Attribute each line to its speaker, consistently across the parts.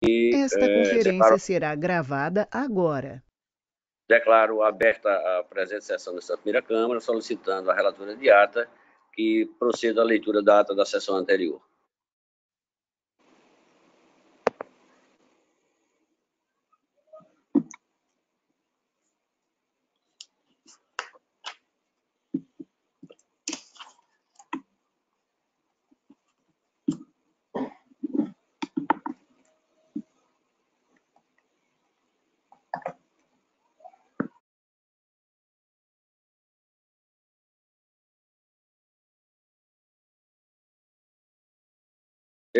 Speaker 1: Esta conferência
Speaker 2: Declaro,
Speaker 1: será gravada agora.
Speaker 2: declaro aberta a presente sessão desta primeira Câmara, solicitando à relatora de ata que proceda a leitura da ata da sessão anterior.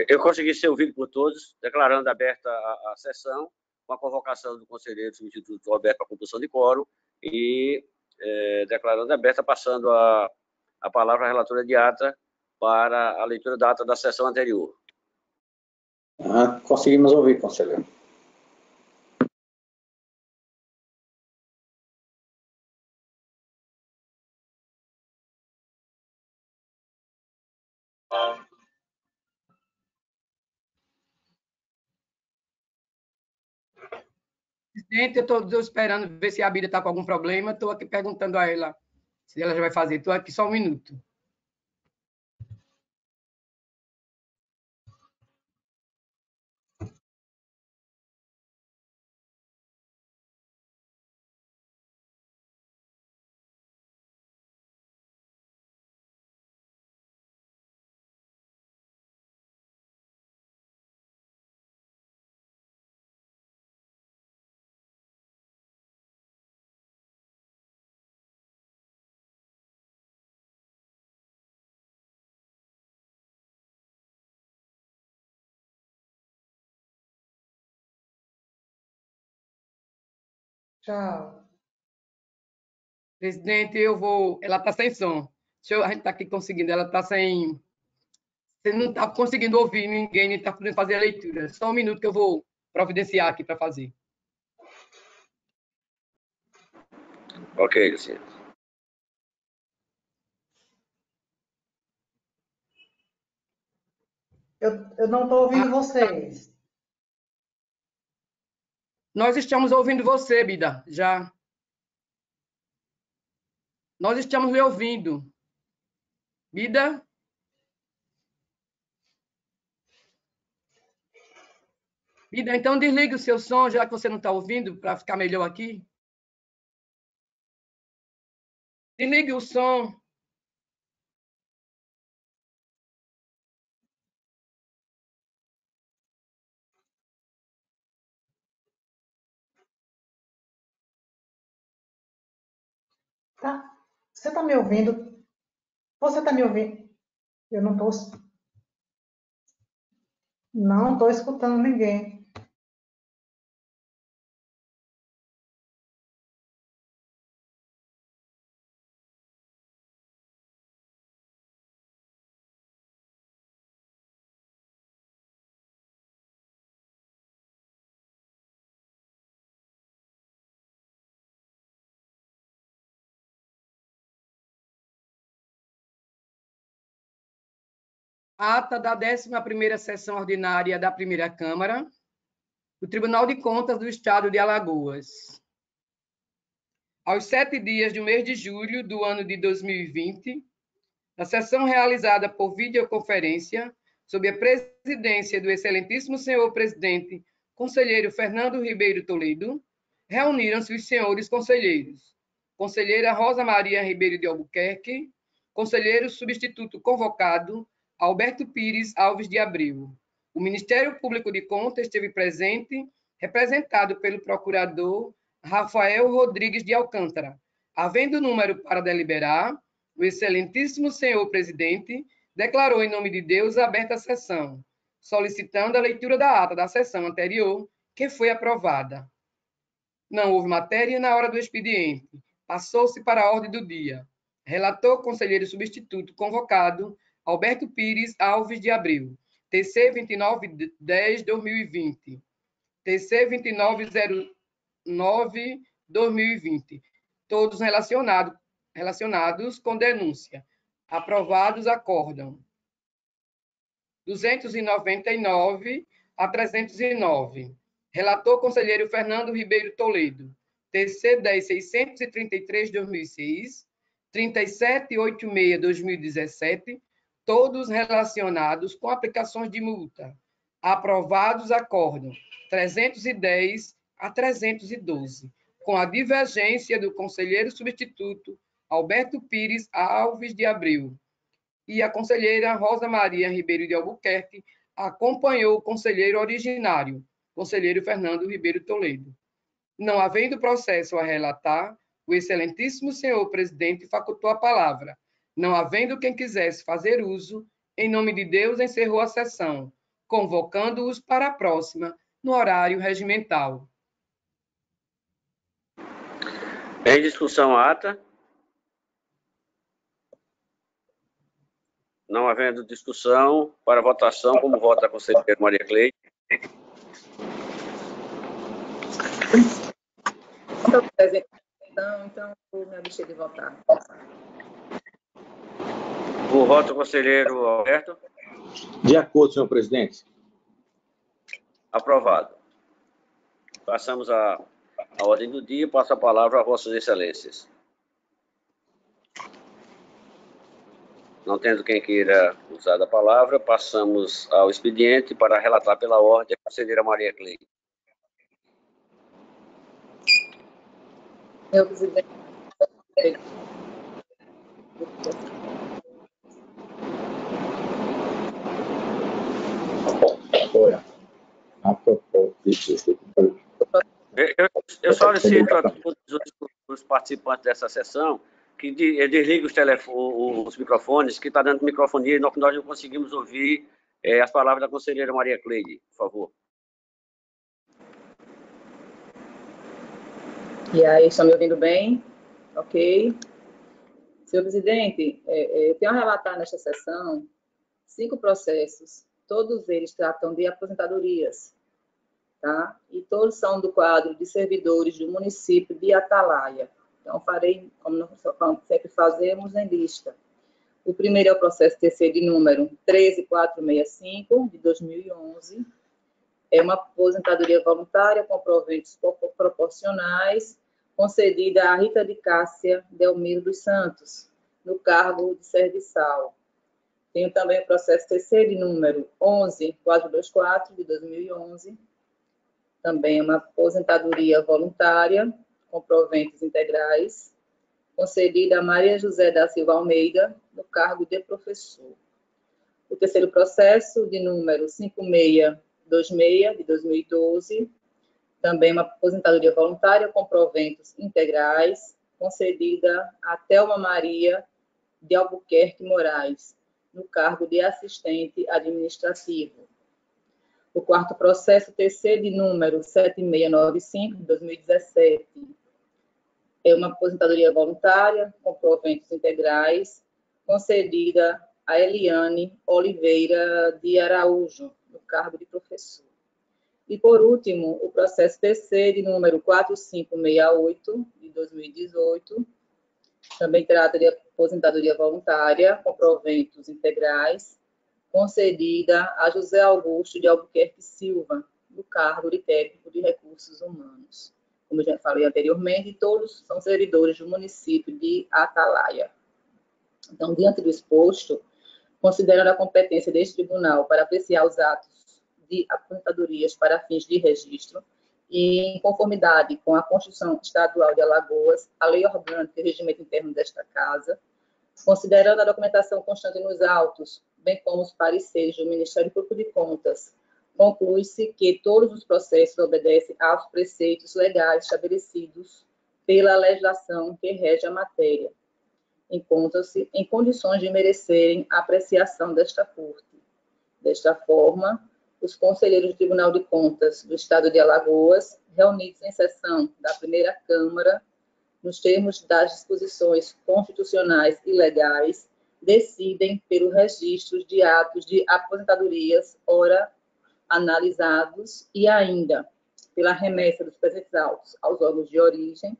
Speaker 2: Eu consegui ser ouvido por todos, declarando aberta a sessão, com a convocação do conselheiro substituto Roberto para a composição de quórum e declarando aberta, passando a palavra à relatora de ata para a leitura da ata da sessão anterior.
Speaker 3: Conseguimos ouvir, conselheiro.
Speaker 4: Presidente, eu estou esperando ver se a Bíblia está com algum problema. Estou aqui perguntando a ela se ela já vai fazer. Estou aqui só um minuto.
Speaker 5: Tchau.
Speaker 4: Presidente, eu vou... Ela está sem som. A gente está aqui conseguindo. Ela está sem... Você não está conseguindo ouvir ninguém, nem está podendo fazer a leitura. Só um minuto que eu vou providenciar aqui para fazer.
Speaker 2: Ok, Luciano.
Speaker 5: Eu não estou ouvindo vocês.
Speaker 4: Nós estamos ouvindo você, Bida, já. Nós estamos lhe ouvindo. Bida? Bida, então desligue o seu som, já que você não está ouvindo, para ficar melhor aqui. Desligue o som.
Speaker 5: Tá? Você está me ouvindo? Você está me ouvindo? Eu não estou escutando ninguém.
Speaker 4: Ata da 11ª sessão ordinária da primeira Câmara do Tribunal de Contas do Estado de Alagoas. Aos 7 dias do mês de julho do ano de 2020, na sessão realizada por videoconferência, sob a presidência do excelentíssimo senhor presidente, conselheiro Fernando Ribeiro Toledo, reuniram-se os senhores conselheiros: conselheira Rosa Maria Ribeiro de Albuquerque, conselheiro substituto convocado Alberto Pires Alves de Abreu. O Ministério Público de Contas esteve presente, representado pelo procurador Rafael Rodrigues de Alcântara. Havendo número para deliberar, o excelentíssimo senhor presidente declarou em nome de Deus aberta a sessão, solicitando a leitura da ata da sessão anterior, que foi aprovada. Não houve matéria na hora do expediente. Passou-se para a ordem do dia. Relator conselheiro substituto convocado Alberto Pires Alves de Abreu. TC 29/10/2020. TC 2909/2020. Todos relacionados com denúncia. Aprovados acórdão. 299 a 309. Relator, conselheiro Fernando Ribeiro Toledo. TC 10.633/2006, 3786/2017, todos relacionados com aplicações de multa. Aprovados acórdão 310 a 312, com a divergência do conselheiro substituto Alberto Pires Alves de Abreu. E a conselheira Rosa Maria Ribeiro de Albuquerque acompanhou o conselheiro originário, conselheiro Fernando Ribeiro Toledo. Não havendo processo a relatar, o excelentíssimo senhor presidente facultou a palavra. Não havendo quem quisesse fazer uso, em nome de Deus encerrou a sessão, convocando-os para a próxima, no horário regimental.
Speaker 2: Em discussão a ata. Não havendo discussão, para votação, como vota a conselheira Maria Cleide?
Speaker 3: Então, vou me abster de votar.
Speaker 2: O voto do conselheiro Alberto?
Speaker 6: De acordo, senhor presidente.
Speaker 2: Aprovado. Passamos à ordem do dia. Passo a palavra a vossas excelências. Não tendo quem queira usar da palavra, passamos ao expediente para relatar pela ordem a conselheira Maria Cleide.
Speaker 3: Senhor presidente,
Speaker 2: Eu solicito a todos os participantes dessa sessão que desliguem os microfones, que está dando microfonia e nós não conseguimos ouvir as palavras da conselheira Maria Cleide, por favor.
Speaker 3: E aí, estão me ouvindo bem? Ok. Senhor presidente, eu tenho a relatar nesta sessão 5 processos. Todos eles tratam de aposentadorias, tá? E todos são do quadro de servidores do município de Atalaia. Então, farei, como nós sempre fazemos, em lista. O primeiro é o processo TC de número 13465, de 2011. É uma aposentadoria voluntária com proventos proporcionais, concedida a Rita de Cássia Delmiro dos Santos, no cargo de serviçal. Tenho também o processo TC de número 11424, de 2011. Também é uma aposentadoria voluntária, com proventos integrais, concedida a Maria José da Silva Almeida, no cargo de professor. O terceiro processo, de número 5626, de 2012, também uma aposentadoria voluntária com proventos integrais, concedida a Thelma Maria de Albuquerque Moraes, no cargo de assistente administrativo. O quarto processo, TC de número 7695, de 2017, é uma aposentadoria voluntária com proventos integrais, concedida a Eliane Oliveira de Araújo, no cargo de professor. E, por último, o processo TC de número 4568, de 2018, também trata de aposentadoria voluntária com proventos integrais, concedida a José Augusto de Albuquerque Silva, no cargo de técnico de recursos humanos. Como eu já falei anteriormente, todos são servidores do município de Atalaia. Então, diante do exposto, considerando a competência deste tribunal para apreciar os atos de aposentadorias para fins de registro e em conformidade com a Constituição Estadual de Alagoas, a Lei Orgânica e o Regimento Interno desta Casa, considerando a documentação constante nos autos, bem como os pareceres do Ministério Público de Contas, conclui-se que todos os processos obedecem aos preceitos legais estabelecidos pela legislação que rege a matéria, encontram-se em condições de merecerem a apreciação desta Corte. Desta forma, os conselheiros do Tribunal de Contas do Estado de Alagoas, reunidos em sessão da primeira Câmara, nos termos das disposições constitucionais e legais, decidem pelo registro de atos de aposentadorias, ora analisados, e ainda pela remessa dos presentes autos aos órgãos de origem,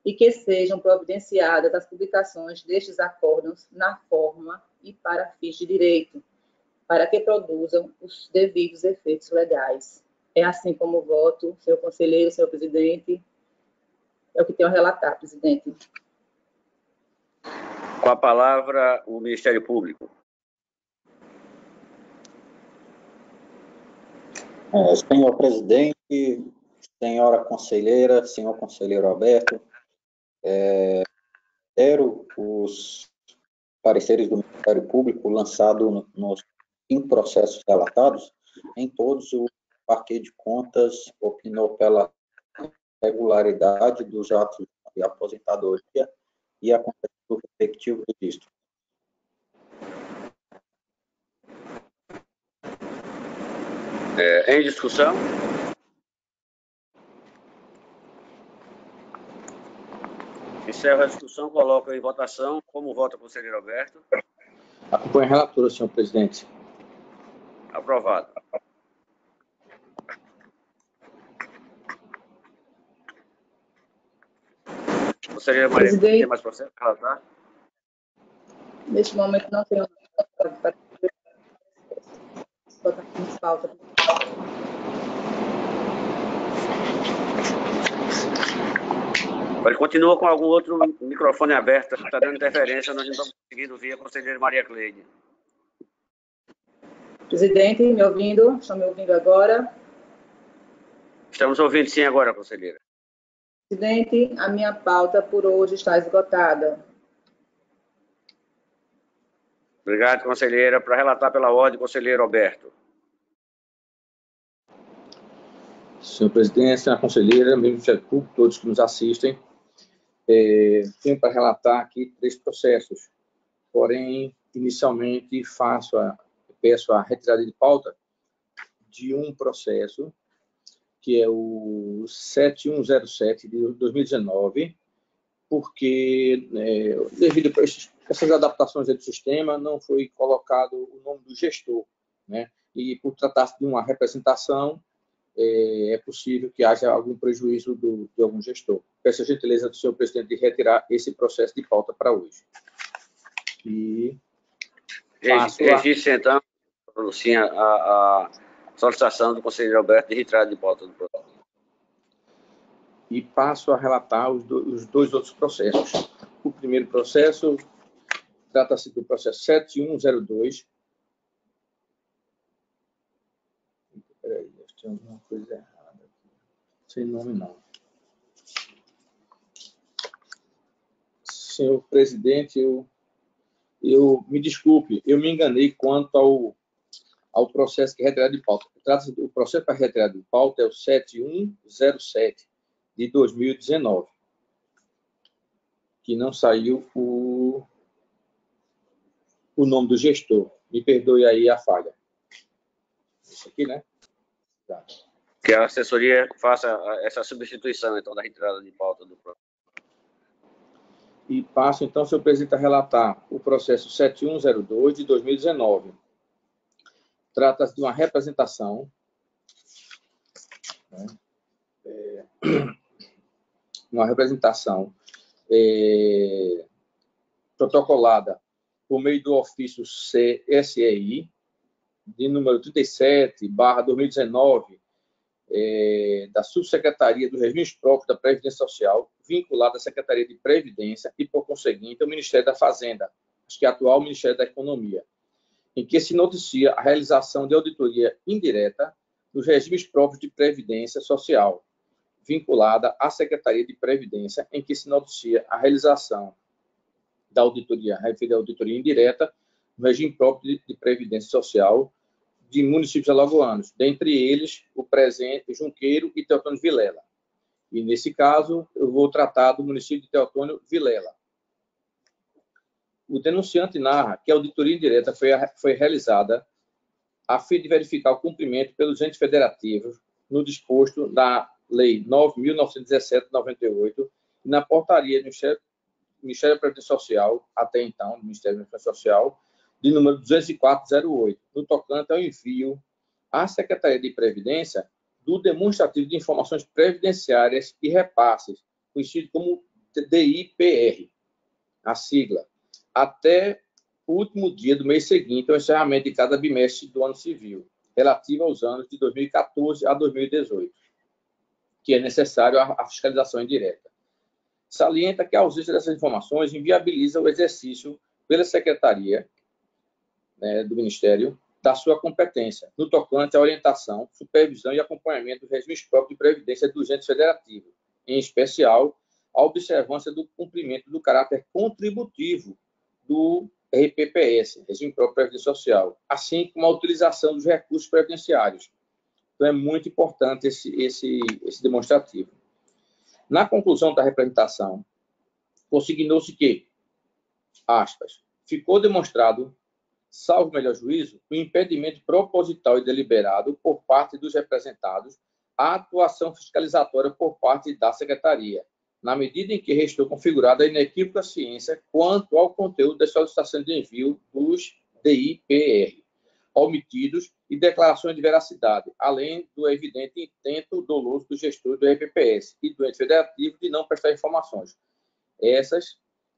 Speaker 3: e que sejam providenciadas as publicações destes acórdãos na forma e para fins de direito, para que produzam os devidos efeitos legais. É assim como voto, senhor conselheiro, senhor presidente. É o que tenho a relatar, presidente.
Speaker 2: Com a palavra, o Ministério Público.
Speaker 6: Senhor presidente, senhora conselheira, senhor conselheiro Alberto, quero os pareceres do Ministério Público lançado nos 5 processos relatados. Em todos, o Parquet de Contas opinou pela regularidade dos atos de aposentadoria e a competência do respectivo registro.
Speaker 2: Em discussão? Encerro a discussão, coloco em votação. Como vota o conselheiro Alberto?
Speaker 6: Acompanho a relatora, senhor presidente.
Speaker 2: Aprovado. Conselheira Maria,
Speaker 3: Presidente,
Speaker 2: tem mais processo para relatar?
Speaker 3: neste momento não tenho para botar em pauta.
Speaker 2: Ele continua com algum outro microfone aberto, está dando interferência, nós não estamos conseguindo ouvir a conselheira Maria Cleide.
Speaker 3: Presidente, me ouvindo? Estão me ouvindo agora?
Speaker 2: Estamos ouvindo sim agora, conselheira.
Speaker 3: Presidente, a minha pauta por hoje está esgotada.
Speaker 2: Obrigado, conselheira. Para relatar pela ordem, conselheiro Alberto.
Speaker 6: Senhor presidente, senhora conselheira, membros do Ministério Público, todos que nos assistem, tenho para relatar aqui 3 processos. Porém, inicialmente, peço a retirada de pauta de um processo, que é o 7107 de 2019, porque, devido a essas adaptações do sistema, não foi colocado o nome do gestor, né? E, por tratar-se de uma representação, é possível que haja algum prejuízo de algum gestor. Peço a gentileza do senhor presidente de retirar esse processo de pauta para hoje. E
Speaker 2: registe, então, Lucinha, a solicitação do conselheiro Alberto de retirada de pauta do processo.
Speaker 6: E passo a relatar os 2 outros processos. O primeiro processo trata-se do processo 7102. Peraí, tem alguma coisa errada aqui. Sem nome, não. Senhor presidente, eu me desculpe, eu me enganei quanto ao processo que é retirado de pauta. Trata-se do processo para retirada de pauta é o 7107 de 2019, que não saiu o nome do gestor. Me perdoe aí a falha. Isso aqui, né? Tá.
Speaker 2: Que a assessoria faça essa substituição, então, da retirada de pauta do processo.
Speaker 6: E passo, então, senhor presidente, a relatar o processo 7102 de 2019. Trata-se de uma representação, né? Uma representação protocolada por meio do ofício CSEI, de número 37/2019, da Subsecretaria dos Regimes Próprios da Previdência Social, vinculada à Secretaria de Previdência e, por conseguinte, ao Ministério da Fazenda, acho que é atual Ministério da Economia, em que se noticia a realização de auditoria indireta dos regimes próprios de Previdência Social, vinculada à Secretaria de Previdência, em que se noticia a realização da auditoria, referida à auditoria indireta, no regime próprio de Previdência Social de municípios alagoanos, dentre eles o presente Junqueiro e Teotônio Vilela. E, nesse caso, eu vou tratar do município de Teotônio Vilela. O denunciante narra que a auditoria indireta foi realizada a fim de verificar o cumprimento pelos entes federativos no disposto da Lei 9.917/98 e na portaria do Ministério da Previdência Social, até então, do Ministério da Previdência Social, de número 204/08, no tocante ao envio à Secretaria de Previdência do demonstrativo de informações previdenciárias e repasses, conhecido como DIPR, a sigla, até o último dia do mês seguinte ao encerramento de cada bimestre do ano civil, relativo aos anos de 2014 a 2018, que é necessário a fiscalização indireta. Salienta que a ausência dessas informações inviabiliza o exercício pela Secretaria, né, do Ministério da sua competência, no tocante à orientação, supervisão e acompanhamento dos regimes próprios de previdência do ente federativo, em especial a observância do cumprimento do caráter contributivo do RPPS, Regime Próprio de Previdência Social, assim como a utilização dos recursos previdenciários. Então, é muito importante esse demonstrativo. Na conclusão da representação, consignou-se que, aspas, ficou demonstrado, salvo melhor juízo, o impedimento proposital e deliberado por parte dos representados à atuação fiscalizatória por parte da Secretaria, na medida em que restou configurada a inequívoca ciência quanto ao conteúdo da solicitação de envio dos DIPR, omitidos e declarações de veracidade, além do evidente intento doloso do gestor do RPPS e do ente federativo de não prestar informações.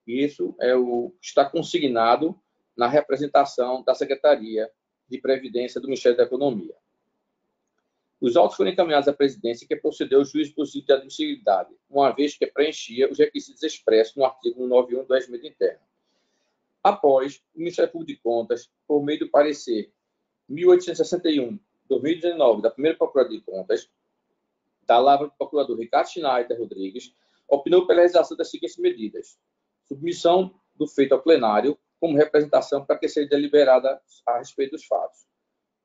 Speaker 6: Isso é o que está consignado na representação da Secretaria de Previdência do Ministério da Economia. Os autos foram encaminhados à presidência, que procedeu ao juiz positivo de admissibilidade, uma vez que preenchia os requisitos expressos no artigo 191 do Regimento Interno. Após, o Ministério Público de Contas, por meio do parecer 1861/2019 da primeira Procuradoria de Contas, da lavra do procurador Ricardo Schneider Rodrigues, opinou pela realização das seguintes medidas: submissão do feito ao plenário, como representação para que seja deliberada a respeito dos fatos.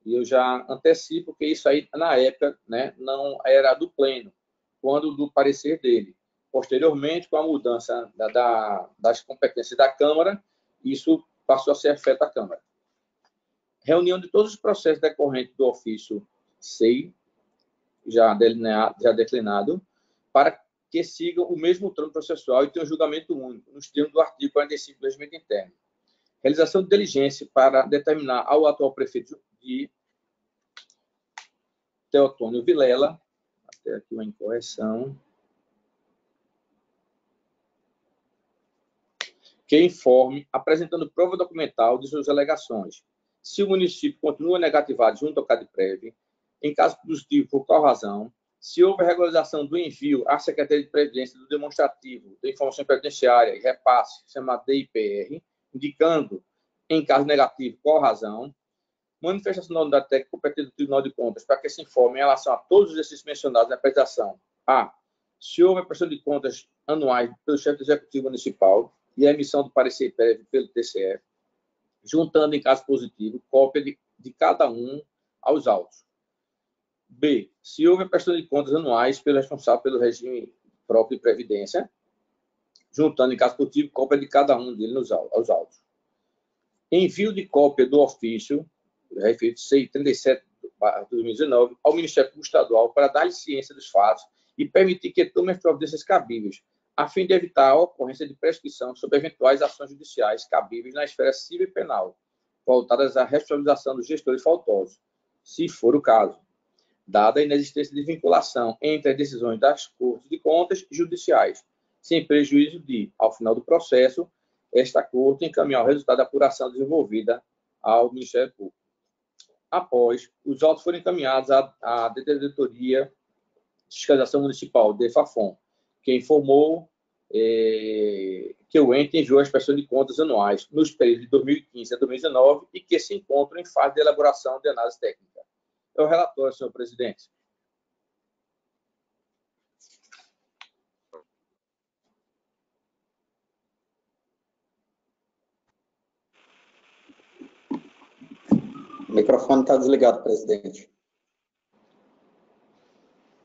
Speaker 6: E eu já antecipo que isso aí, na época, né, não era do pleno, quando do parecer dele. Posteriormente, com a mudança das competências da Câmara, isso passou a ser afeto à Câmara. Reunião de todos os processos decorrentes do ofício 6, já declinado, para que sigam o mesmo trâmite processual e tenham um julgamento único, nos termos do artigo 45 do Regimento Interno. Realização de diligência para determinar ao atual prefeito de Teotônio Vilela, até aqui uma incorreção, que informe, apresentando prova documental de suas alegações, se o município continua negativado junto ao CADPREV, em caso positivo, por qual razão, se houve regularização do envio à Secretaria de Previdência do demonstrativo de informação previdenciária e repasse, chamado DIPR, indicando, em caso negativo, qual razão, manifestação da unidade técnica competente do Tribunal de Contas para que se informe em relação a todos os exercícios mencionados na apresentação. A. Se houve a prestação de contas anuais pelo chefe do Executivo Municipal e a emissão do parecer prévio pelo TCE, juntando, em caso positivo, cópia de cada um aos autos. B. Se houve a prestação de contas anuais pelo responsável pelo regime próprio de previdência, juntando, em caso positivo, cópia de cada um deles aos autos. Envio de cópia do ofício referido 637/2019 ao Ministério Público Estadual para dar ciência dos fatos e permitir que tome as providências cabíveis, a fim de evitar a ocorrência de prescrição sobre eventuais ações judiciais cabíveis na esfera civil e penal, voltadas à responsabilização dos gestores faltosos, se for o caso, dada a inexistência de vinculação entre as decisões das Cortes de Contas e judiciais, sem prejuízo de, ao final do processo, esta Corte encaminhar o resultado da apuração desenvolvida ao Ministério Público. Após, os autos foram encaminhados à Diretoria de Fiscalização Municipal, DEFAFON, que informou que o ente enviou as prestações de contas anuais nos períodos de 2015 a 2019 e que se encontram em fase de elaboração de análise técnica. É o relatório, senhor presidente.
Speaker 7: O microfone está desligado, presidente.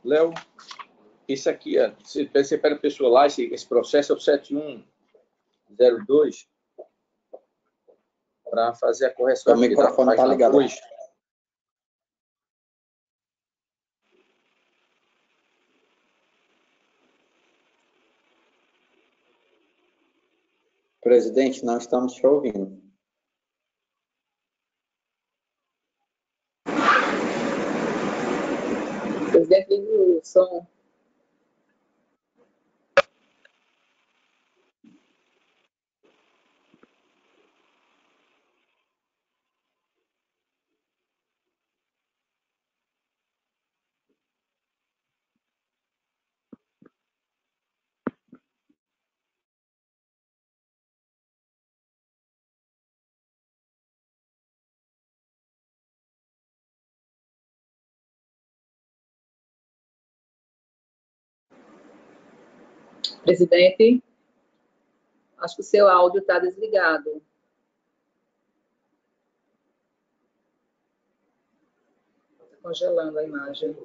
Speaker 6: Léo, isso aqui, você pede a pessoa lá, esse processo é o 7102, para fazer a correção.
Speaker 7: O microfone está ligado.
Speaker 6: 2.
Speaker 7: Presidente, não estamos te ouvindo.
Speaker 3: Presidente, liga o som. Presidente, acho que o seu áudio está desligado. Está congelando a imagem.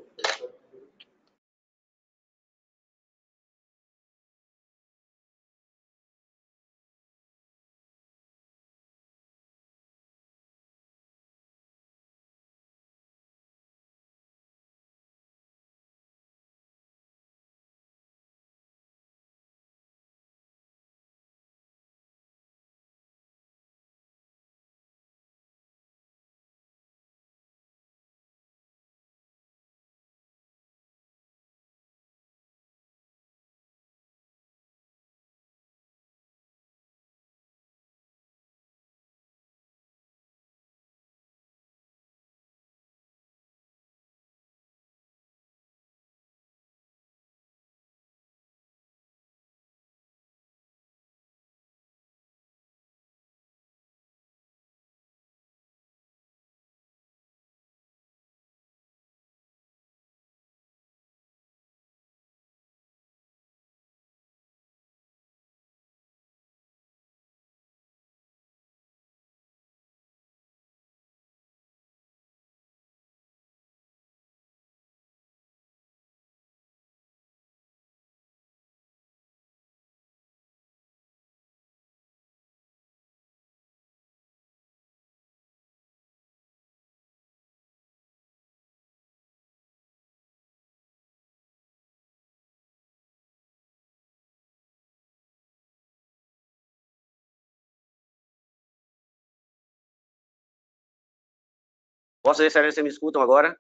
Speaker 2: Vossa Excelência, me escutam agora?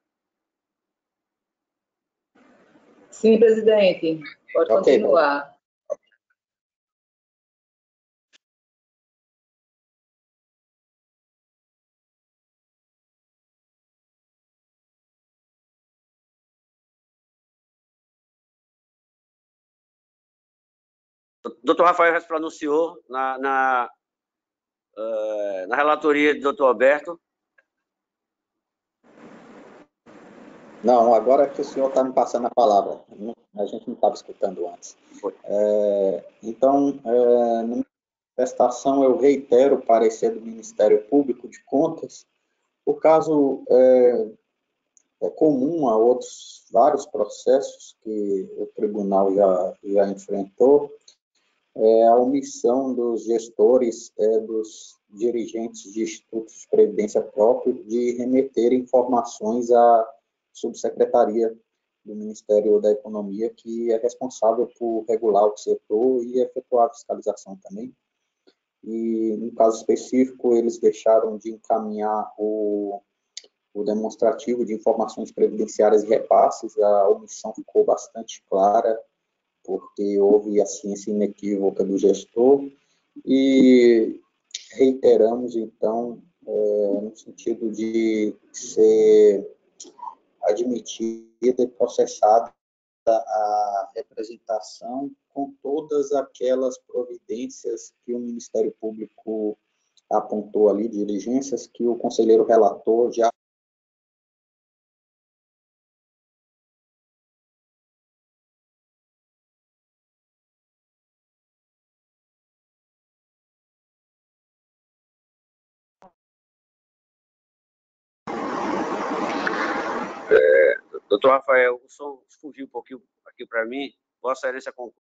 Speaker 3: Sim, presidente. Pode continuar.
Speaker 2: Doutor Rafael já se pronunciou na relatoria do doutor Alberto.
Speaker 7: Não, agora que o senhor está me passando a palavra. A gente não estava escutando antes. Então, na manifestação, eu reitero o parecer do Ministério Público de Contas. O caso é comum a outros vários processos que o tribunal já enfrentou, a omissão dos gestores, dos dirigentes de institutos de previdência próprio de remeter informações à subsecretaria do Ministério da Economia, que é responsável por regular o setor e efetuar a fiscalização também. E, no caso específico, eles deixaram de encaminhar o demonstrativo de informações previdenciárias e repasses. A omissão ficou bastante clara, porque houve a ciência inequívoca do gestor, e reiteramos, então, no sentido de ser admitida e processada a representação com todas aquelas providências que o Ministério Público apontou ali, diligências que o conselheiro relator já
Speaker 2: Doutor Rafael, o som fugiu um pouquinho aqui para mim. Vossa Excelência conclui.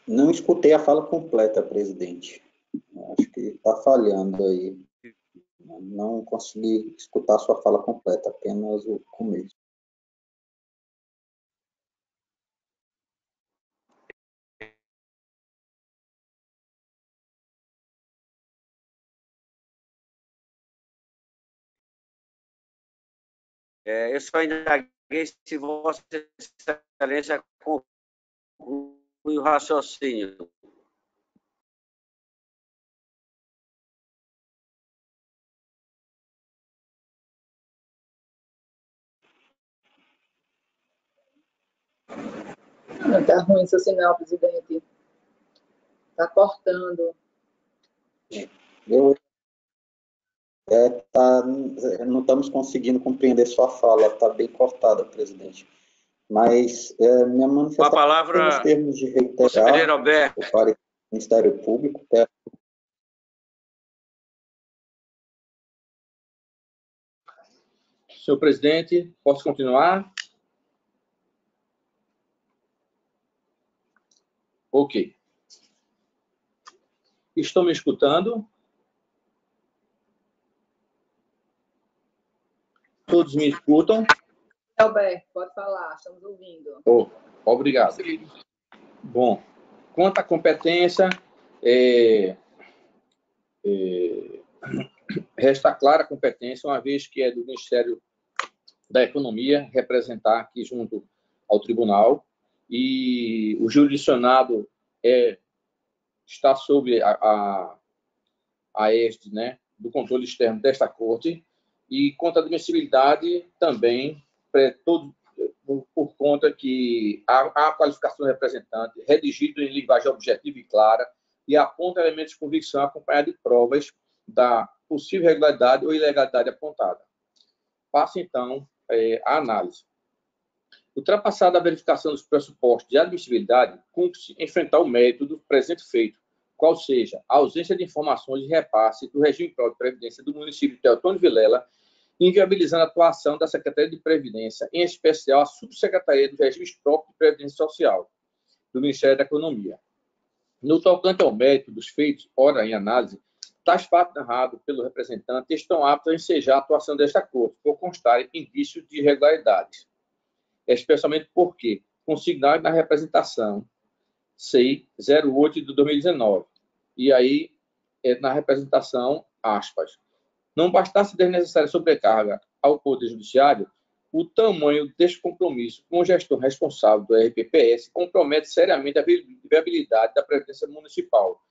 Speaker 7: não escutei a fala completa, presidente. Acho que está falhando aí. Não consegui escutar a sua fala completa, apenas o começo.
Speaker 2: Eu só indaguei se Vossa Excelência conclui o raciocínio.
Speaker 3: Não está ruim seu sinal, presidente. Está cortando.
Speaker 7: Eu Não estamos conseguindo compreender sua fala, está bem cortada, presidente. Mas minha manifestação
Speaker 2: Com a palavra,
Speaker 7: nos termos de reiterar
Speaker 2: conselheiro Alberto.
Speaker 7: o parecer do Ministério Público.
Speaker 6: Senhor presidente, posso continuar? Ok. Estão me escutando? Todos me escutam?
Speaker 3: Alberto, pode falar, estamos ouvindo.
Speaker 6: Obrigado. Bom, quanto à competência, resta clara a competência, uma vez que é do Ministério da Economia representar aqui junto ao tribunal, e o jurisdicionado está sob a égide, né, do controle externo desta corte, e quanto à admissibilidade também, por conta que a qualificação do representante redigida em linguagem objetiva e clara e aponta elementos de convicção acompanhados de provas da possível irregularidade ou ilegalidade apontada. Passo, então, a análise. Ultrapassada a verificação dos pressupostos de admissibilidade, cumpre-se enfrentar o mérito do presente feito, qual seja a ausência de informações de repasse do regime próprio de previdência do município de Teotônio Vilela, inviabilizando a atuação da Secretaria de Previdência, em especial a Subsecretaria dos Regimes Próprios de Previdência Social, do Ministério da Economia. No tocante ao mérito dos feitos, ora em análise, tais fatos narrados pelo representante estão aptos a ensejar a atuação desta Corte, por constarem indícios de irregularidades, especialmente porque consignado na representação CEI 08 de 2019, e aí na representação, aspas, não bastasse desnecessária sobrecarga ao Poder Judiciário, o tamanho deste compromisso com o gestor responsável do RPPS compromete seriamente a viabilidade da Previdência Municipal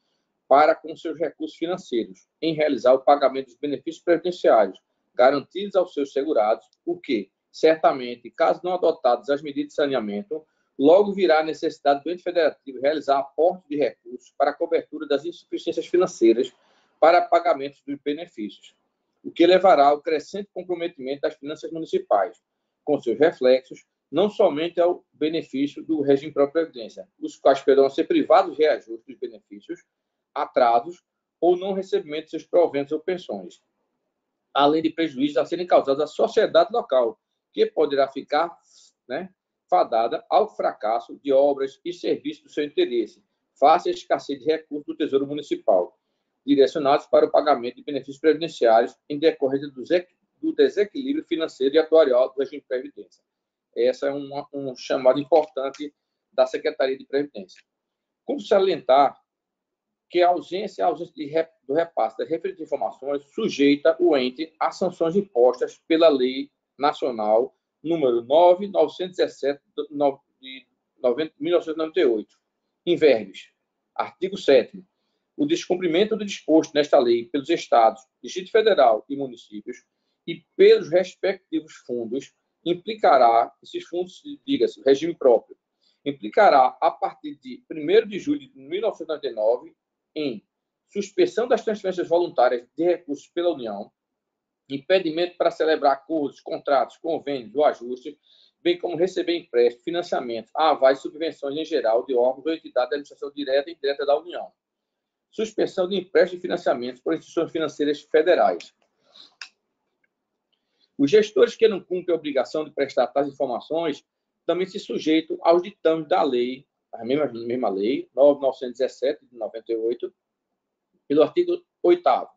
Speaker 6: para com seus recursos financeiros em realizar o pagamento dos benefícios previdenciários garantidos aos seus segurados, o que, certamente, caso não adotadas as medidas de saneamento, logo virá a necessidade do ente federativo realizar aporte de recursos para a cobertura das insuficiências financeiras para pagamentos dos benefícios, o que levará ao crescente comprometimento das finanças municipais, com seus reflexos não somente ao benefício do regime próprio de previdência, os quais poderão ser privados de reajuste dos benefícios, atrasos ou não recebimento de seus proventos ou pensões, além de prejuízos a serem causados à sociedade local, que poderá ficar, fadada ao fracasso de obras e serviços do seu interesse, face à escassez de recursos do Tesouro Municipal, direcionados para o pagamento de benefícios previdenciários em decorrência do desequilíbrio financeiro e atuarial do regime de previdência. Essa é um chamado importante da Secretaria de Previdência. Como salientar que a ausência do repasse das referidas informações sujeita o ente a sanções impostas pela Lei Nacional número 9.917 de 1998, em verbos. Artigo 7º. O descumprimento do disposto nesta lei pelos Estados, Distrito Federal e municípios e pelos respectivos fundos implicará, esses fundos, diga-se, regime próprio, implicará, a partir de 1º de julho de 1999, em suspensão das transferências voluntárias de recursos pela União, impedimento para celebrar acordos, contratos, convênios ou ajustes, bem como receber empréstimo, financiamento, avais e subvenções em geral de órgãos ou entidades de administração direta e indireta da União. Suspensão de empréstimos e financiamentos por instituições financeiras federais. Os gestores que não cumprem a obrigação de prestar tais informações também se sujeitam aos ditames da lei, a mesma lei, 9.917 de 98, pelo artigo 8º.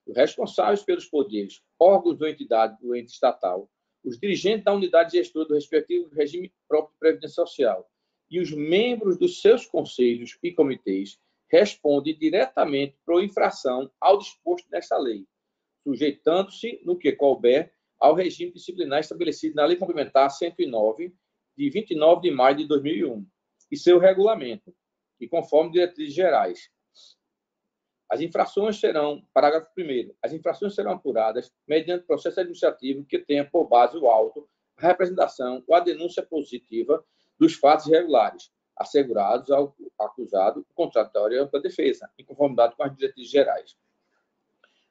Speaker 6: Os responsáveis pelos poderes, órgãos ou entidades do ente estatal, os dirigentes da unidade gestora do respectivo regime próprio de previdência social e os membros dos seus conselhos e comitês respondem diretamente por infração ao disposto nesta lei, sujeitando-se, no que couber, ao regime disciplinar estabelecido na Lei Complementar 109, de 29 de maio de 2001, e seu regulamento, e conforme diretrizes gerais. As infrações serão, parágrafo 1º, as infrações serão apuradas mediante processo administrativo que tenha por base o auto, a representação ou a denúncia positiva dos fatos irregulares, assegurados ao acusado, contraditório e ampla defesa, em conformidade com as diretrizes gerais.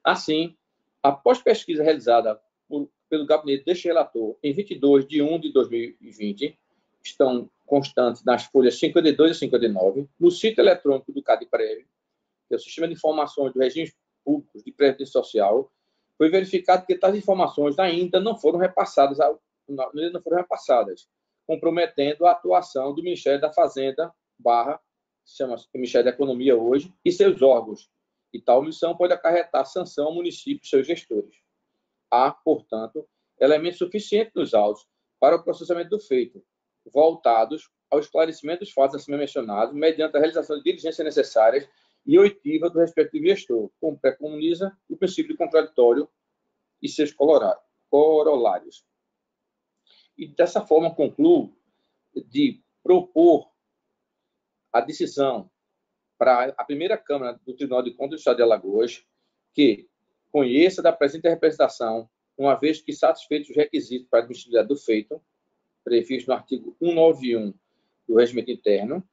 Speaker 6: Assim, Após pesquisa realizada pelo gabinete deste relator em 22/1/2020, estão constantes nas folhas 52 e 59, no sítio eletrônico do CADIPREV, que é o Sistema de Informações dos Regimes Públicos de Previdência Social, foi verificado que tais informações ainda não foram repassadas, comprometendo a atuação do Ministério da Fazenda, chama-se Ministério da Economia hoje, e seus órgãos. E tal omissão pode acarretar sanção ao município e seus gestores. Há, portanto, elementos suficientes nos autos para o processamento do feito, voltados ao esclarecimento dos fatos acima mencionados, mediante a realização de diligências necessárias e oitiva do respectivo gestor, como preconiza o princípio de contraditório e seus corolários. E, dessa forma, concluo de propor a decisão para a primeira Câmara do Tribunal de Contas do Estado de Alagoas, que conheça da presente representação, uma vez que satisfeitos os requisitos para a admissibilidade do feito, previsto no artigo 191 do Regimento Interno,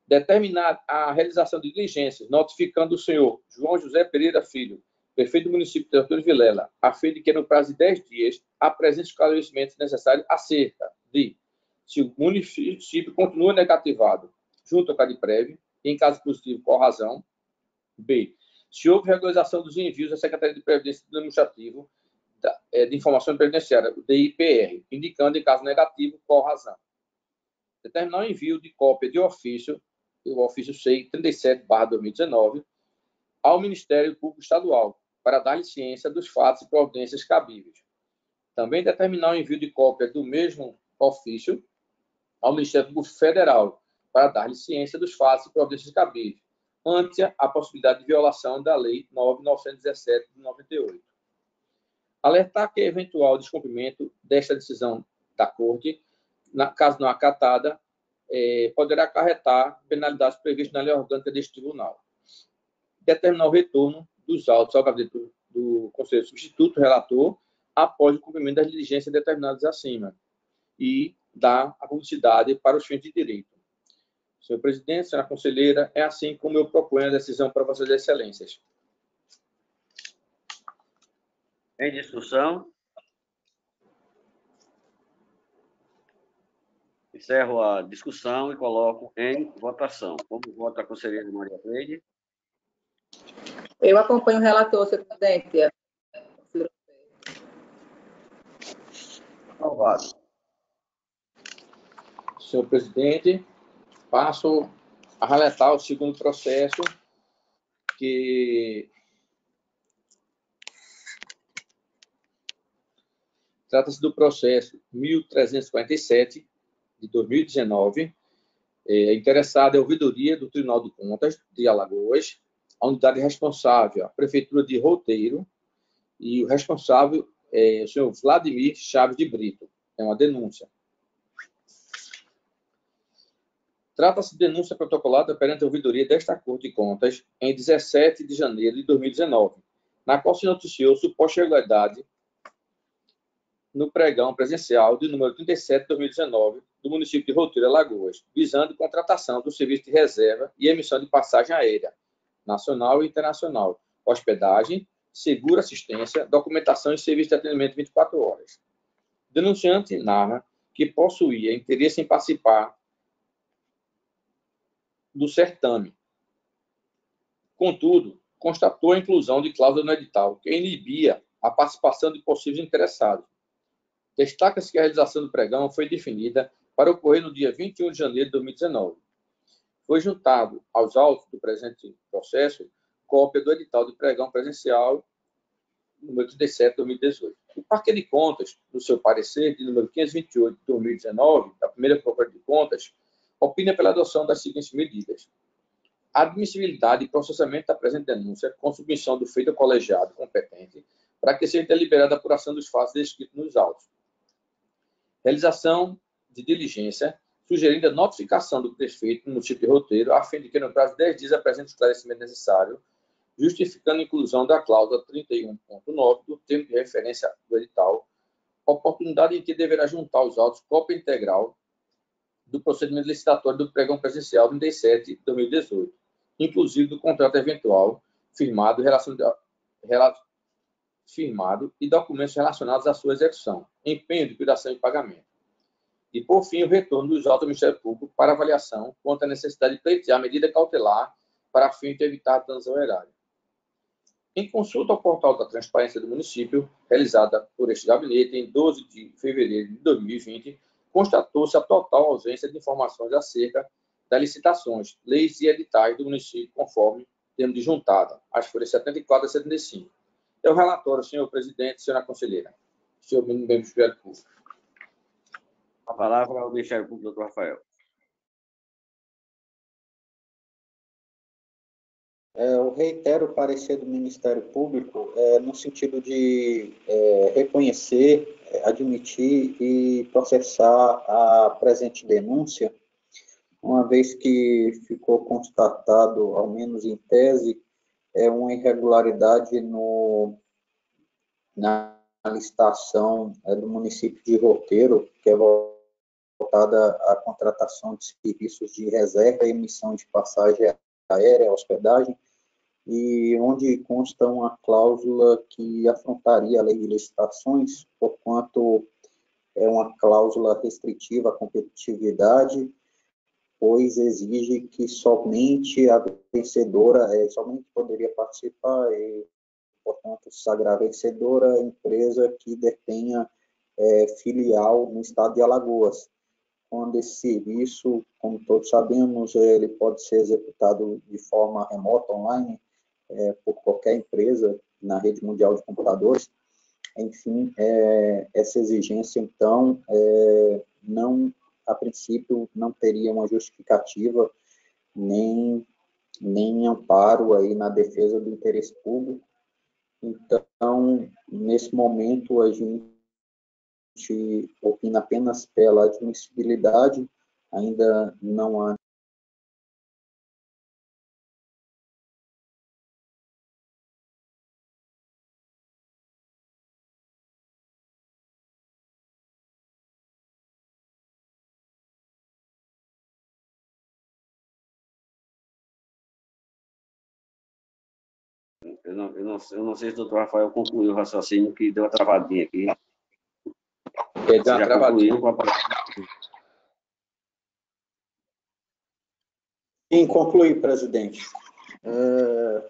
Speaker 6: determinar a realização de diligências, notificando o senhor João José Pereira Filho, prefeito do município de Artur Vilela, a fim de que, no prazo de 10 dias, apresente os esclarecimentos necessários acerca de se o município continua negativado junto ao CADIPREV, em caso positivo, qual razão? B. Se houve regularização dos envios da Secretaria de Previdência e Administrativo de Informação Previdenciária, DIPR, indicando, em caso negativo, qual razão. Determinar o envio de cópia de ofício, o ofício CEI 37/2019, ao Ministério Público Estadual, para dar ciência dos fatos e providências cabíveis. Também determinar o envio de cópia do mesmo ofício ao Ministério Público Federal, para dar ciência dos fatos e providências cabíveis, ante a possibilidade de violação da Lei 9.917 de 98. Alertar que eventual descumprimento desta decisão da Corte, caso não acatada, poderá acarretar penalidades previstas na lei orgânica deste tribunal. Determinar o retorno dos autos ao gabinete do Conselho Substituto Relator após o cumprimento das diligências determinadas acima e dar a publicidade para os fins de direito. Senhor presidente, senhora conselheira, é assim como eu proponho a decisão para vossas excelências.
Speaker 2: Em discussão. Encerro a discussão e coloco em votação. Como vota a conselheira Maria Cleide?
Speaker 3: Eu acompanho o relator, senhor presidente.
Speaker 2: Aprovado.
Speaker 6: Senhor presidente, passo a relatar o segundo processo, que trata-se do processo 1347, de 2019. Interessado é a ouvidoria do Tribunal de Contas de Alagoas, a unidade responsável, a Prefeitura de Roteiro, e o responsável é o senhor Vladimir Chaves de Brito. É uma denúncia. Trata-se de denúncia protocolada perante a ouvidoria desta Corte de Contas em 17 de janeiro de 2019, na qual se noticiou suposta irregularidade no pregão presencial de número 37 de 2019 do município de Roteiro, Alagoas, visando contratação do serviço de reserva e emissão de passagem aérea, nacional e internacional, hospedagem, seguro assistência, documentação e serviço de atendimento 24 horas. O denunciante narra que possuía interesse em participar do certame. Contudo, constatou a inclusão de cláusula no edital que inibia a participação de possíveis interessados. Destaca-se que a realização do pregão foi definida para ocorrer no dia 21 de janeiro de 2019. Foi juntado aos autos do presente processo cópia do edital de pregão presencial número 37 de 2018. O Parque de Contas, no seu parecer de número 528 de 2019, da primeira Procuradoria de Contas, opina pela adoção das seguintes medidas: a admissibilidade e processamento da presente denúncia com submissão do feito ao colegiado competente para que seja deliberada a apuração dos fatos descritos nos autos. Realização de diligência, sugerindo a notificação do prefeito no município de Roteiro, a fim de que, no prazo de 10 dias, apresente o esclarecimento necessário, justificando a inclusão da cláusula 31.9 do termo de referência do edital, oportunidade em que deverá juntar aos autos cópia integral do procedimento licitatório do pregão presencial 37 de 2018, inclusive do contrato eventual firmado firmado e documentos relacionados à sua execução, empenho, liquidação e pagamento. E, por fim, o retorno dos autos ao Ministério Público para avaliação quanto à necessidade de pleitear medida cautelar para fim de evitar danos ao erário. Em consulta ao portal da Transparência do Município, realizada por este gabinete em 12 de fevereiro de 2020, constatou-se a total ausência de informações acerca das licitações, leis e editais do município, conforme termo de juntada, as folhas 74 a 75. É o relatório, senhor presidente, senhora conselheira. Senhor membro do Ministério Público.
Speaker 2: A palavra ao Ministério Público, doutor Rafael.
Speaker 7: Eu reitero o parecer do Ministério Público no sentido de reconhecer, admitir e processar a presente denúncia, uma vez que ficou constatado, ao menos em tese, uma irregularidade na licitação do município de Roteiro, que é voltada à contratação de serviços de reserva e emissão de passagem aérea, hospedagem, e onde consta uma cláusula que afrontaria a lei de licitações, porquanto é uma cláusula restritiva à competitividade, pois exige que somente a vencedora, somente poderia participar, e, portanto, sagrar vencedora a empresa que detenha filial no estado de Alagoas, quando esse serviço, como todos sabemos, ele pode ser executado de forma remota, online, por qualquer empresa na rede mundial de computadores. Enfim, essa exigência, então, não, a princípio, não teria uma justificativa nem amparo aí na defesa do interesse público. Então, nesse momento, a gente opina apenas pela admissibilidade, ainda não há
Speaker 2: Eu não sei se o doutor Rafael concluiu o raciocínio, que deu uma travadinha aqui.
Speaker 6: Deu uma travadinha.
Speaker 7: Sim, concluí, presidente.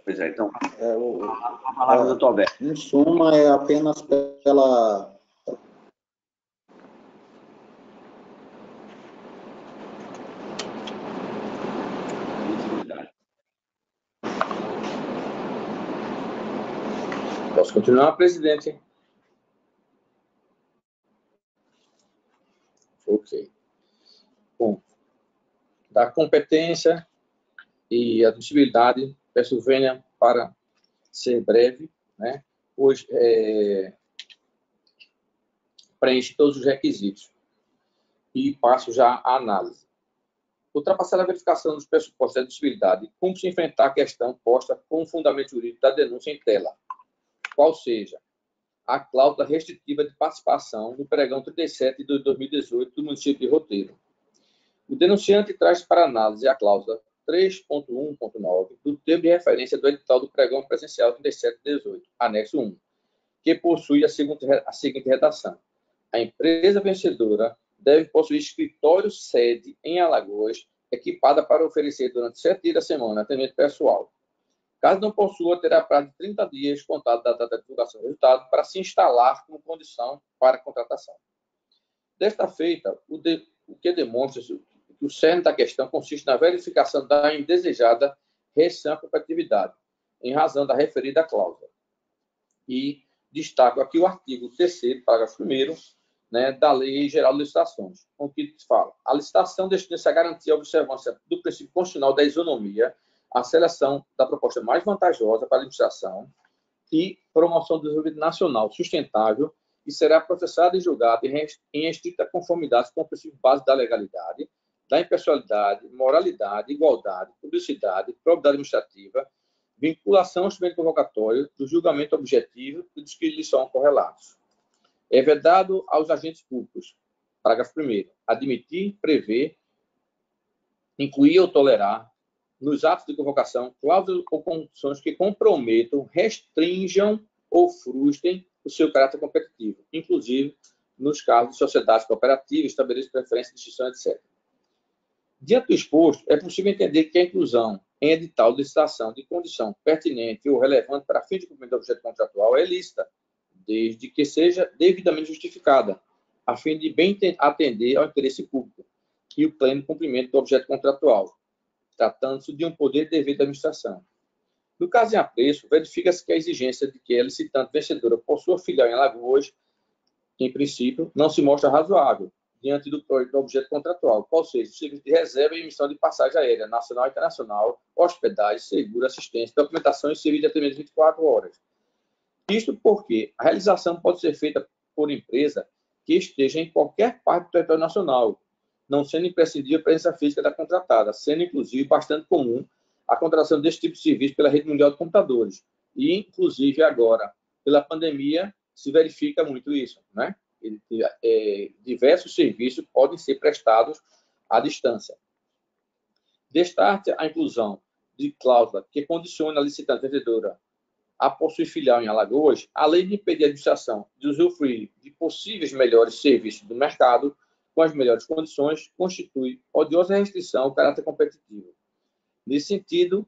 Speaker 2: Pois é, então, a palavra do doutor Alberto.
Speaker 7: Em suma, é apenas pela...
Speaker 6: Posso continuar, presidente? Ok. Bom, da competência e admissibilidade, peço venha para ser breve, né? Hoje preenche todos os requisitos e passo já à análise. Ultrapassar a verificação dos pressupostos de admissibilidade, como se enfrentar a questão posta como fundamento jurídico da denúncia em tela, qual seja a cláusula restritiva de participação no pregão 37 de 2018 do município de Roteiro. O denunciante traz para análise a cláusula 3.1.9 do termo de referência do edital do pregão presencial 37 de 18, anexo 1, que possui a seguinte redação. A empresa vencedora deve possuir escritório sede em Alagoas, equipada para oferecer durante 7 dias da semana atendimento pessoal. Caso não possua, terá prazo de 30 dias contado da data da divulgação do resultado para se instalar como condição para a contratação. Desta feita, o que demonstra que o cerne da questão consiste na verificação da indesejada restrição à competitividade, em razão da referida cláusula. E destaco aqui o artigo 3º, parágrafo 1º, né, da Lei Geral de Licitações, com que fala: a licitação destina-se a garantir a observância do princípio constitucional da isonomia, a seleção da proposta mais vantajosa para a administração e promoção do desenvolvimento nacional sustentável, e será processada e julgada em estrita conformidade com o princípio base da legalidade, da impessoalidade, moralidade, igualdade, publicidade, probidade administrativa, vinculação ao instrumento convocatório, do julgamento objetivo e dos que lhe são correlatos. É vedado aos agentes públicos, parágrafo 1º, admitir, prever, incluir ou tolerar, nos atos de convocação, cláusulas ou condições que comprometam, restringam ou frustrem o seu caráter competitivo, inclusive nos casos de sociedades cooperativas, estabelecer preferência de extinção, etc. Diante do exposto, é possível entender que a inclusão em edital de licitação de condição pertinente ou relevante para fim de cumprimento do objeto contratual é lícita, desde que seja devidamente justificada, a fim de bem atender ao interesse público e o pleno cumprimento do objeto contratual, tratando-se de um poder e dever da administração. No caso de apreço, verifica-se que a exigência de que a licitante vencedora possua filial em Alagoas, em princípio, não se mostra razoável diante do objeto contratual, qual seja o serviço de reserva e emissão de passagem aérea nacional e internacional, hospedagem, seguro, assistência, documentação e serviço de atendimento 24 horas. Isto porque a realização pode ser feita por empresa que esteja em qualquer parte do território nacional, não sendo imprescindível a presença física da contratada, sendo inclusive bastante comum a contratação desse tipo de serviço pela rede mundial de computadores. E, inclusive, agora, pela pandemia, se verifica muito isso, né? Diversos serviços podem ser prestados à distância. Destaque a inclusão de cláusula que condiciona a licitante vendedora a possuir filial em Alagoas, além de impedir a administração de usufruir de possíveis melhores serviços do mercado com as melhores condições, constitui odiosa restrição ao caráter competitivo. Nesse sentido,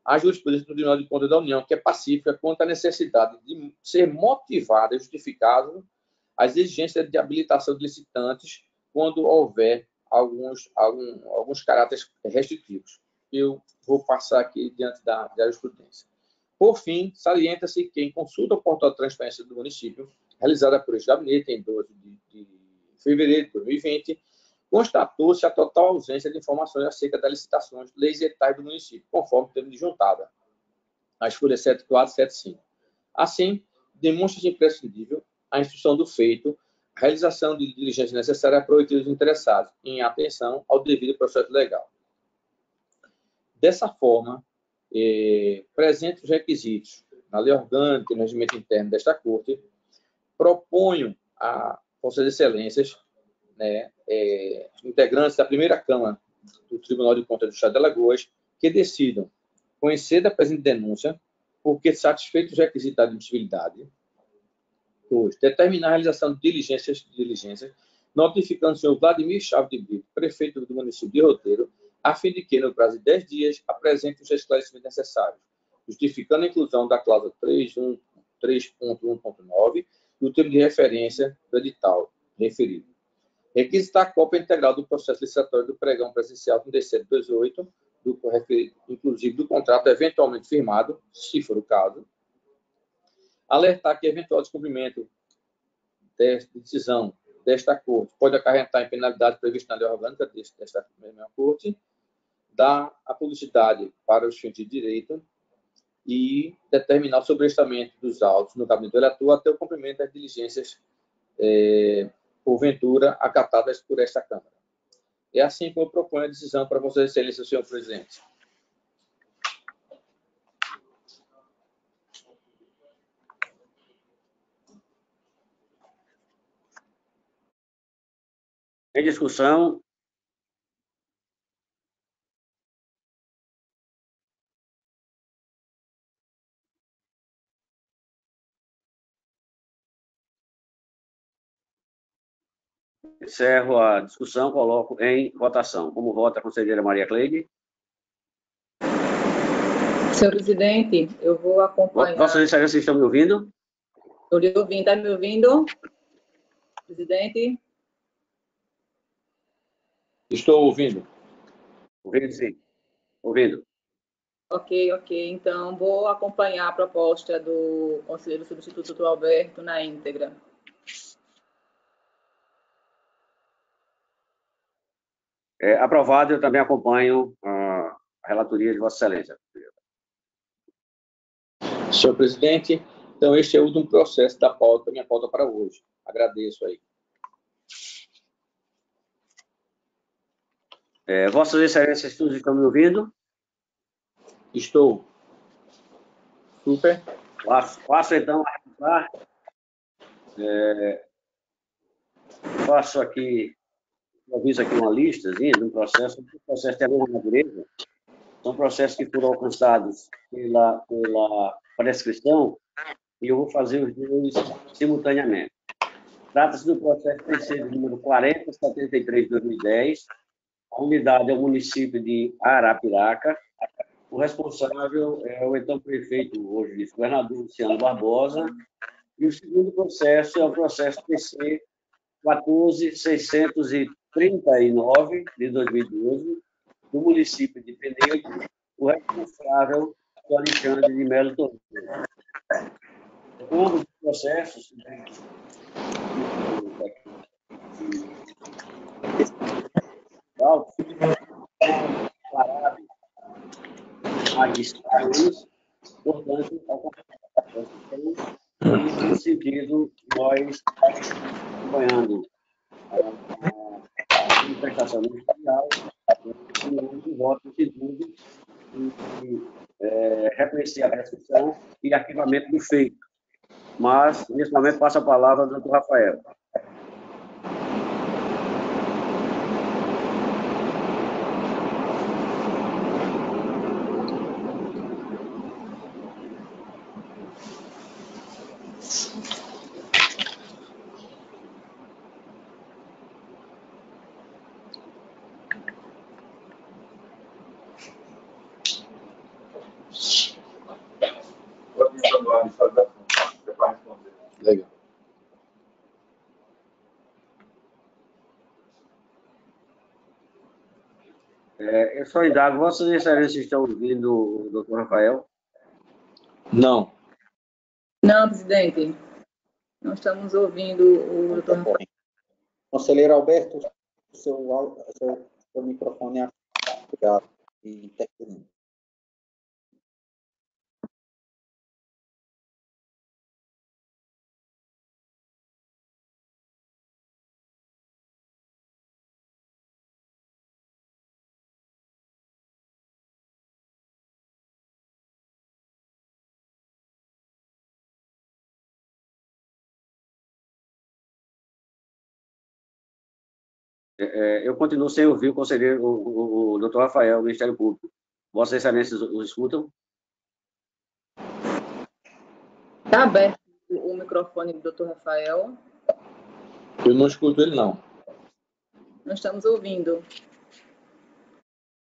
Speaker 6: a jurisprudência do Tribunal de Contas da União, que é pacífica quanto à necessidade de ser motivada e justificável as exigências de habilitação de licitantes quando houver alguns caráteres restritivos. Eu vou passar aqui diante da jurisprudência. Por fim, salienta-se que, em consulta ao portal de transparência do município, realizada por este gabinete em 12 de fevereiro de 2020, constatou-se a total ausência de informações acerca das licitações, leis e editais do município, conforme o termo de juntada, as folhas 74 e 75. Assim, demonstra-se imprescindível a instrução do feito, a realização de diligência necessária para ouvir os interessados, em atenção ao devido processo legal. Dessa forma, presentes os requisitos na lei orgânica e no regimento interno desta Corte, proponho a Vossas Excelências, integrantes da primeira Câmara do Tribunal de Contas do Estado de Alagoas, que decidam conhecer da presente denúncia, porque satisfeitos os requisitos da admissibilidade. 2. Determinar a realização de diligências, notificando o senhor Vladimir Chaves de Brito, prefeito do município de Roteiro, a fim de que, no prazo de 10 dias, apresente os esclarecimentos necessários, justificando a inclusão da cláusula 3.1.9 e o termo de referência do edital referido. Requisitar a cópia integral do processo licitatório do pregão presencial 3728, inclusive do contrato eventualmente firmado, se for o caso. Alertar que eventual descumprimento desta decisão desta Corte pode acarretar em penalidade prevista na lei orgânica desta mesma Corte, dar a publicidade para os fins de direito e determinar o sobrestamento dos autos no gabinete do relator até o cumprimento das diligências, porventura, acatadas por esta Câmara. É assim que eu proponho a decisão para Vossas Excelências, senhor presidente.
Speaker 2: Em discussão. Encerro a discussão, coloco em votação. Como vota a conselheira Maria Cleide?
Speaker 3: Senhor presidente, eu vou acompanhar...
Speaker 2: Vossas Excelências estão me ouvindo?
Speaker 3: Estou lhe ouvindo. Está me ouvindo? Presidente?
Speaker 6: Estou ouvindo.
Speaker 2: Ouvindo, sim. Ouvindo.
Speaker 3: Ok. Então, vou acompanhar a proposta do conselheiro substituto do Alberto na íntegra.
Speaker 2: Aprovado, eu também acompanho a relatoria de Vossa Excelência.
Speaker 6: Senhor presidente, então este é o último processo da pauta, minha pauta para hoje. Agradeço aí.
Speaker 2: Vossas Excelências, todos estão me ouvindo?
Speaker 6: Estou. Super.
Speaker 2: Passo então a revisar. Faço aqui, aviso aqui uma listazinha de um processo de mesma natureza. São processos que foram alcançados pela prescrição e eu vou fazer os dois simultaneamente. Trata-se do processo PC de número 4073 de 2010. A unidade é o município de Arapiraca. O responsável é o então prefeito, hoje vice-governador, Luciano Barbosa. E o segundo processo é o processo PC 14.639 de 2012, do município de Penedo. O responsável é o Alexandre de Melo Torres. Ambos os processos magistrados, portanto, nesse sentido, nós acompanhando a manifestação ministerial, o voto no sentido de reconhecer a prescrição e arquivamento do feito. Mas, nesse momento, passo a palavra ao doutor Rafael.
Speaker 6: Legal.
Speaker 2: Eu só indago, Vossas Excelências estão ouvindo o doutor Rafael?
Speaker 6: Não.
Speaker 3: Não, presidente. Não estamos ouvindo o doutor Rafael.
Speaker 7: Conselheiro Alberto, seu microfone é apagado e interferindo.
Speaker 2: Eu continuo sem ouvir o conselheiro, o doutor Rafael, do Ministério Público. Vossas Excelências os escutam?
Speaker 3: Está aberto o microfone do doutor Rafael.
Speaker 6: Eu não escuto ele, não.
Speaker 3: Não estamos ouvindo.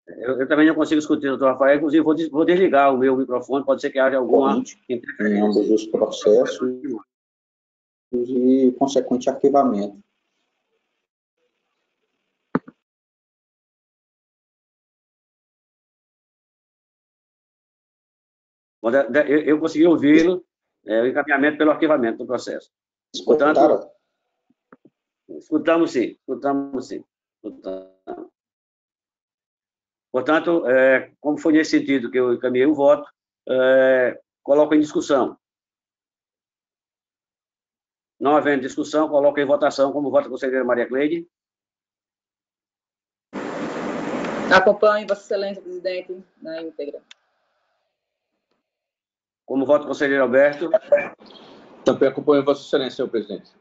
Speaker 2: Eu também não consigo escutar o doutor Rafael, inclusive vou desligar o meu microfone, pode ser que haja alguma
Speaker 7: em ambos os processos e consequente arquivamento.
Speaker 2: Eu consegui ouvi-lo, o encaminhamento pelo arquivamento do processo. Portanto, escutamos sim. Portanto, como foi nesse sentido que eu encaminhei o voto, coloco em discussão. Não havendo discussão, coloco em votação como vota a conselheira Maria Cleide.
Speaker 3: Acompanhe, Vossa Excelência, presidente, na íntegra.
Speaker 2: Como vota o conselheiro Alberto.
Speaker 6: Também acompanho Vossa Excelência, senhor presidente.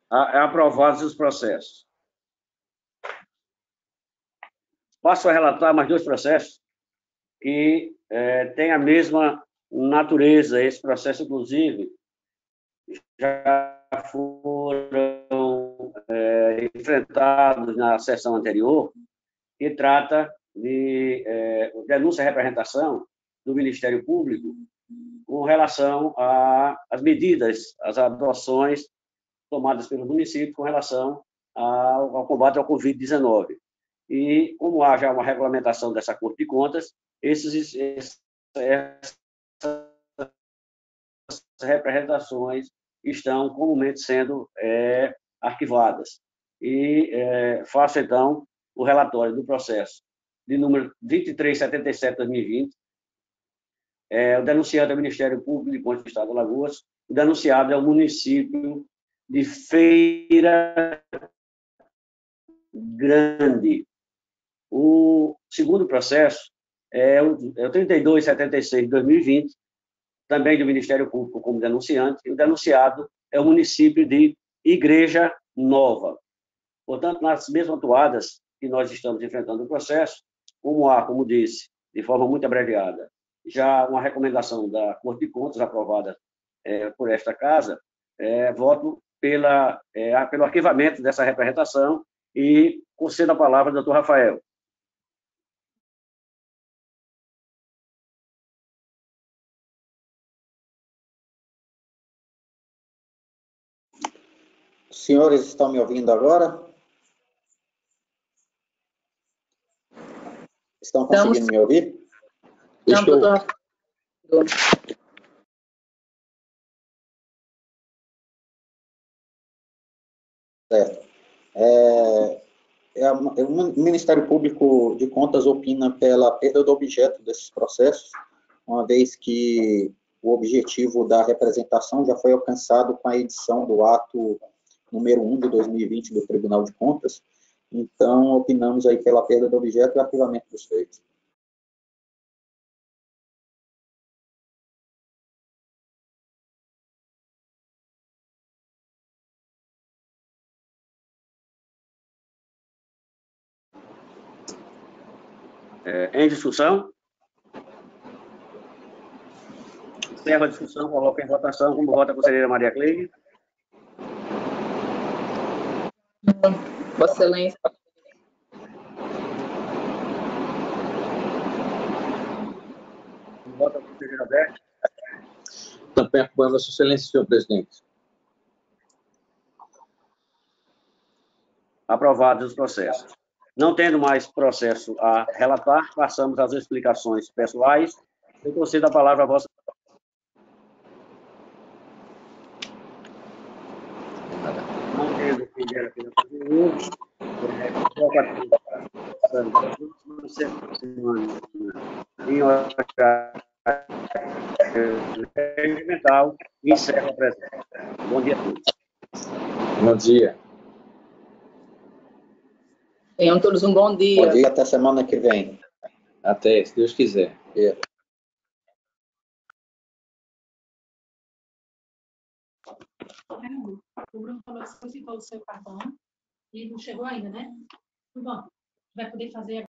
Speaker 2: Aprovados os processos. Passo a relatar mais dois processos que têm a mesma natureza. Esse processo, inclusive, já foram enfrentados na sessão anterior, que trata de denúncia e representação do Ministério Público com relação às medidas, às adoções tomadas pelo município com relação ao combate ao Covid-19. E, como há já uma regulamentação dessa Corte de Contas, essas representações estão comumente sendo arquivadas. E faço, então, o relatório do processo de número 2377/2020. O denunciado é o Ministério Público de Contas do Estado de Alagoas. O denunciado é o município de Feira Grande. O segundo processo é o 3276/2020, também do Ministério Público como denunciante, e o denunciado é o município de Igreja Nova. Portanto, nas mesmas atuadas que nós estamos enfrentando o processo, como disse, de forma muito abreviada, já uma recomendação da Corte de Contas aprovada por esta Casa, voto pelo arquivamento dessa representação e concedo a palavra ao doutor Rafael.
Speaker 7: Os senhores estão me ouvindo agora? Estão conseguindo me ouvir?
Speaker 3: Não, doutor.
Speaker 7: Certo. O Ministério Público de Contas opina pela perda do objeto desses processos, uma vez que o objetivo da representação já foi alcançado com a edição do ato número 1 de 2020 do Tribunal de Contas. Então, opinamos aí pela perda do objeto e arquivamento dos feitos.
Speaker 2: Em discussão? Encerro a discussão, coloco em votação. Como vota a conselheira Maria Cleide?
Speaker 3: Vossa Excelência.
Speaker 2: Como vota a conselheira Beth?
Speaker 6: Também acompanho Vossa Excelência, senhor presidente.
Speaker 2: Aprovados os processos. Não tendo mais processo a relatar, passamos às explicações pessoais. Eu concedo a palavra a vossa. Não tendo quem dera pela em hora regimental e encerro a presença. Bom dia a todos.
Speaker 6: Bom dia.
Speaker 3: Tenham todos um bom dia.
Speaker 7: Bom dia, até semana que vem.
Speaker 6: Até, se Deus quiser.
Speaker 8: O Bruno falou que solicitou o seu cartão e não chegou ainda, né? Bom, vai poder fazer